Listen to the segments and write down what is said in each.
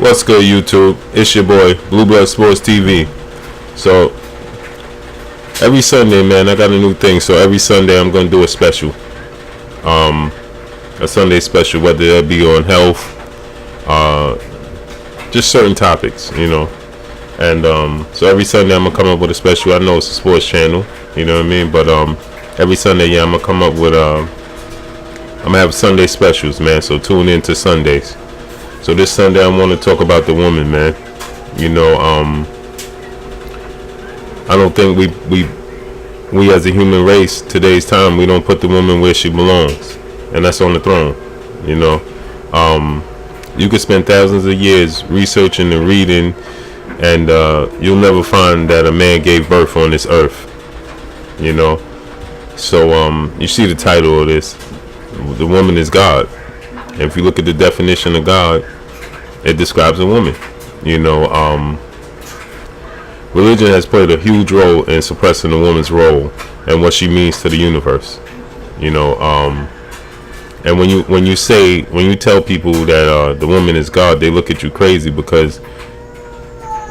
What's good, YouTube? It's your boy, Blue Blood Sports TV. So, every Sunday, man, I got a new thing. So, every Sunday, I'm going to do a special. A Sunday special, whether it be on health, just certain topics, And, so every Sunday, I'm going to come up with a special. I know it's a sports channel, you know what I mean? But, every Sunday, I'm going to come up with, I'm going to have Sunday specials, man. So, tune in to Sundays. So this Sunday I want to talk about the woman, man. I don't think we as a human race, today's time, we don't put the woman where she belongs, and that's on the throne. You could spend thousands of years researching and reading, and you'll never find that a man gave birth on this earth. So you see the title of this, the woman is God. And if you look at the definition of God, it describes a woman. Religion has played a huge role in suppressing a woman's role and what she means to the universe. And when you tell people that the woman is God, they look at you crazy, because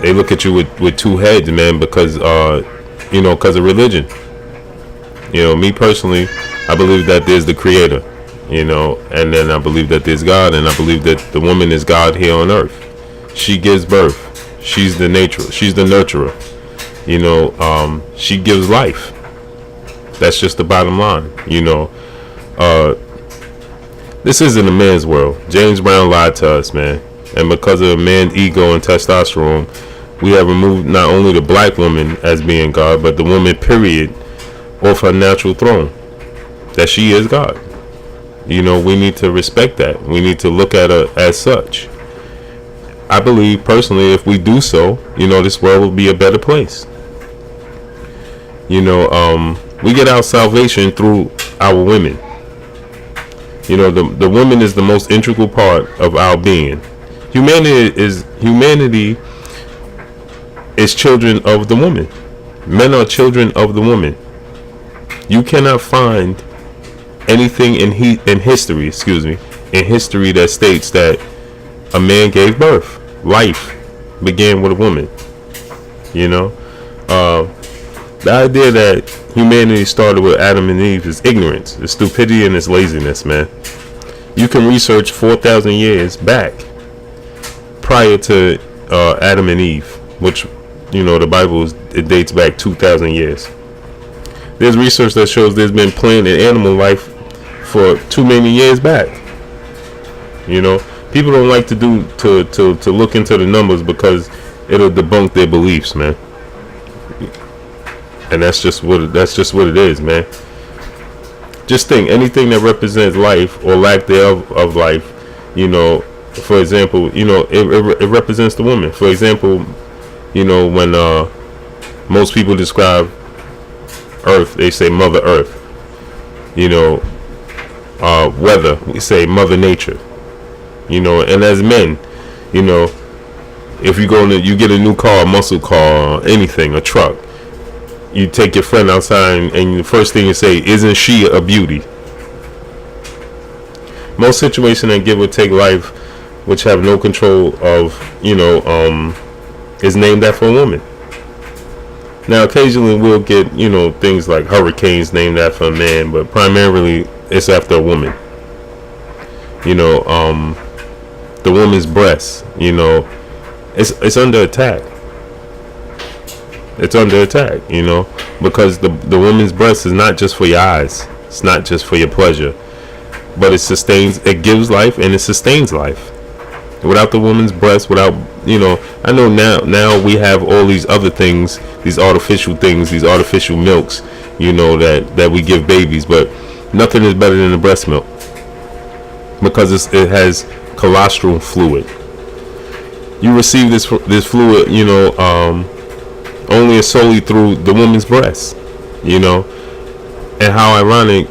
they look at you with two heads, man. Because because of religion. Me personally, I believe that there's the Creator. And then I believe that there's God, and I believe that the woman is God here on earth. She gives birth. She's the nurturer. She gives life. That's just the bottom line. This isn't a man's world. James Brown lied to us, man. And because of a man's ego and testosterone, we have removed not only the black woman as being God, but the woman, period, off her natural throne. That she is God. We need to respect that. We need to look at her as such. I believe personally, if we do so, this world will be a better place. We get our salvation through our women. The woman is the most integral part of our being. Humanity is children of the woman. Men are children of the woman. You cannot find anything in history that states that a man gave birth. Life began with a woman. The idea that humanity started with Adam and Eve is ignorance, it's stupidity, and it's laziness, man. You can research 4,000 years back prior to Adam and Eve, which the Bible it dates back 2,000 years. There's research that shows there's been plant and animal life for too many years back. People don't like to look into the numbers because it'll debunk their beliefs, man. And that's just what it is, man. Just think, anything that represents life or lack thereof of life, for example, it represents the woman. For example, when most people describe Earth, they say Mother Earth. Weather, we say Mother Nature. And as men, if you get a new car, a muscle car, anything, a truck, you take your friend outside and the first thing you say, isn't she a beauty? Most situations that give or take life, which have no control of, is named after a woman. Now, occasionally we'll get, things like hurricanes named after a man, but primarily it's after a woman. The woman's breast, it's under attack. It's under attack, because the woman's breast is not just for your eyes. It's not just for your pleasure, but it gives life and it sustains life. Without the woman's breast, I know now we have all these other things, these artificial things, these artificial milks, that we give babies, but nothing is better than the breast milk, because it has colostrum fluid. You receive this fluid, only solely through the woman's breast, and how ironic,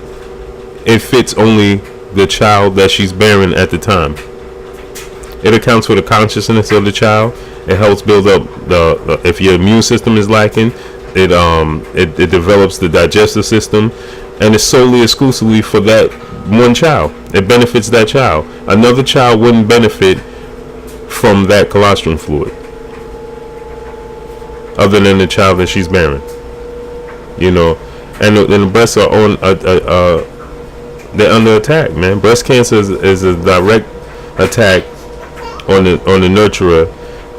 it fits only the child that she's bearing at the time. It accounts for the consciousness of the child. It helps build up if your immune system is lacking, it develops the digestive system, and it's solely exclusively for that one child. It benefits that child. Another child wouldn't benefit from that colostrum fluid, other than the child that she's bearing. You know, and the breasts are on they're under attack, man. Breast cancer is a direct attack on the nurturer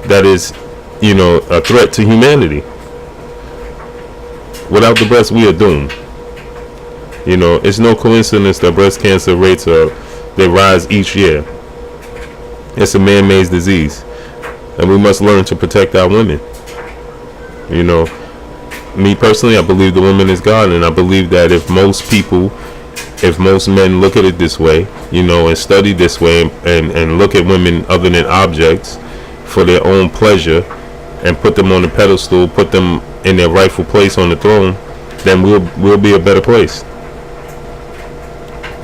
that is, you know, a threat to humanity. Without the breast, we are doomed. You know, it's no coincidence that breast cancer rates they rise each year. It's a man-made disease, and we must learn to protect our women. You know, me personally, I believe the woman is God, and I believe that if most men look at it this way, you know, and study this way, and look at women other than objects for their own pleasure, and put them on the pedestal, put them in their rightful place on the throne, then we'll be a better place.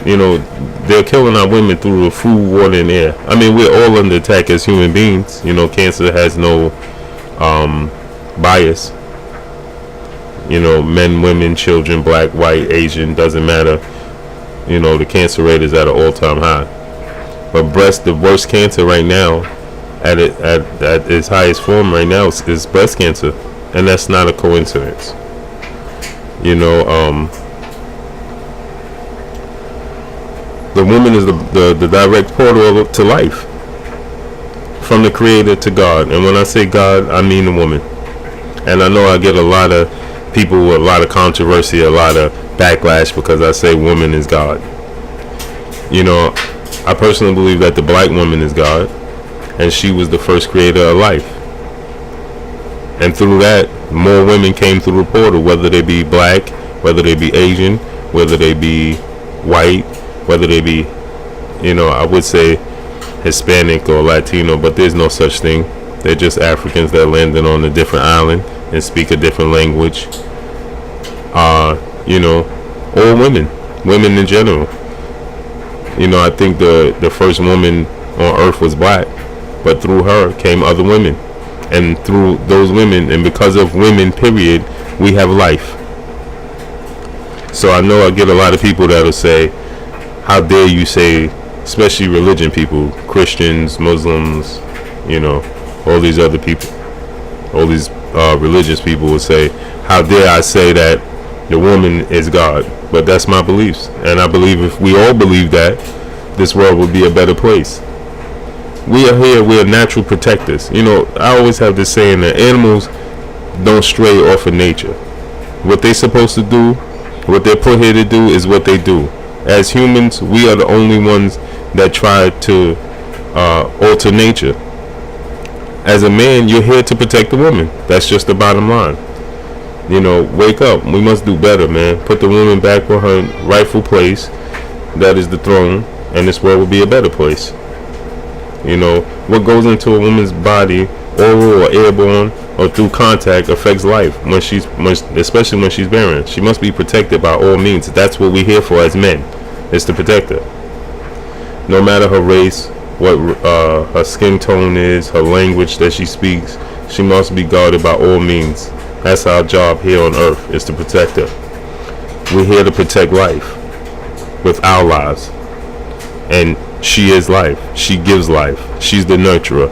You know, they're killing our women through the food, water, and air. I mean, we're all under attack as human beings. You know, cancer has no bias. You know, men, women, children, black, white, Asian, doesn't matter. You know, the cancer rate is at an all-time high. But the worst cancer right now, at its highest form right now, is breast cancer, and that's not a coincidence. You know, the woman is the direct portal to life, from the Creator to God. And when I say God, I mean the woman. And I know I get a lot of people with a lot of controversy, a lot of backlash because I say woman is God. You know, I personally believe that the black woman is God, and she was the first creator of life. And through that, more women came through the portal, whether they be black, whether they be Asian, whether they be white, whether they be, you know, I would say Hispanic or Latino, but there's no such thing. They're just Africans that landed on a different island and speak a different language. You know, all women in general. You know, I think the first woman on earth was black, but through her came other women, and through those women, and because of women, period, we have life. So I know I get a lot of people that'll say, how dare you say, especially religion people, Christians, Muslims, you know, all these other people, all these religious people will say, how dare I say that the woman is God? But that's my beliefs, and I believe if we all believe that, this world would be a better place. We are here, we are natural protectors. You know, I always have this saying that animals don't stray off of nature. What they're supposed to do, what they're put here to do, is what they do. As humans, we are the only ones that try to alter nature. As a man, you're here to protect the woman. That's just the bottom line. You know, wake up. We must do better, man. Put the woman back on her rightful place. That is the throne, and this world will be a better place. You know, what goes into a woman's body, oral or airborne or through contact, affects life. Especially when she's barren, she must be protected by all means. That's what we're here for as men, is to protect her. No matter her race, what her skin tone is, her language that she speaks, she must be guarded by all means. That's our job here on earth, is to protect her. We're here to protect life with our lives, and she is life. She gives life. She's the nurturer.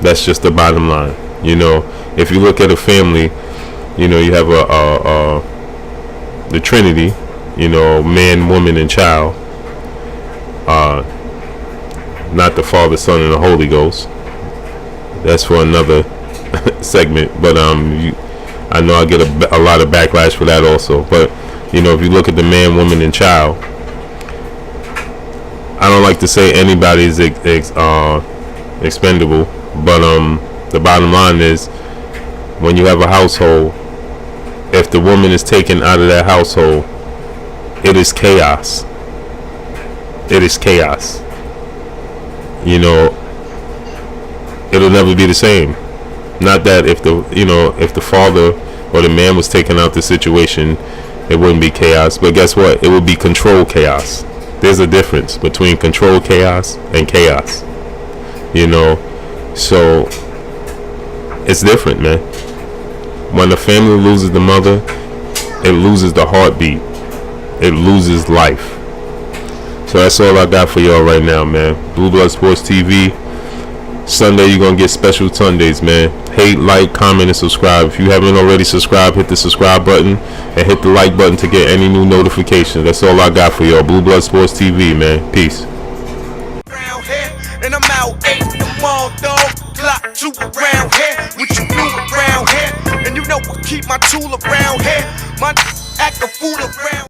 That's just the bottom line. You know, if you look at a family, you know, you have the Trinity, you know, man, woman, and child. Not the Father, Son, and the Holy Ghost. That's for another segment. But I know I get a lot of backlash for that also. But you know, if you look at the man, woman, and child, I don't like to say anybody's expendable, but the bottom line is, when you have a household, if the woman is taken out of that household, it is chaos. It is chaos. You know, it'll never be the same. Not that if the father or the man was taking out the situation, it wouldn't be chaos. But guess what? It would be controlled chaos. There's a difference between controlled chaos and chaos. You know, so it's different, man. When a family loses the mother, it loses the heartbeat. It loses life. So that's all I got for y'all right now, man. Blue Blood Sports TV. Sunday, you're gonna get special Sundays, man. Hate, like, comment, and subscribe. If you haven't already subscribed, hit the subscribe button and hit the like button to get any new notifications. That's all I got for y'all. Blue Blood Sports TV, man. Peace. And I'm out 8 in the mall, dog. Clock 2 around here. What you do around here? And you know I keep my tool around here. My act a fool around.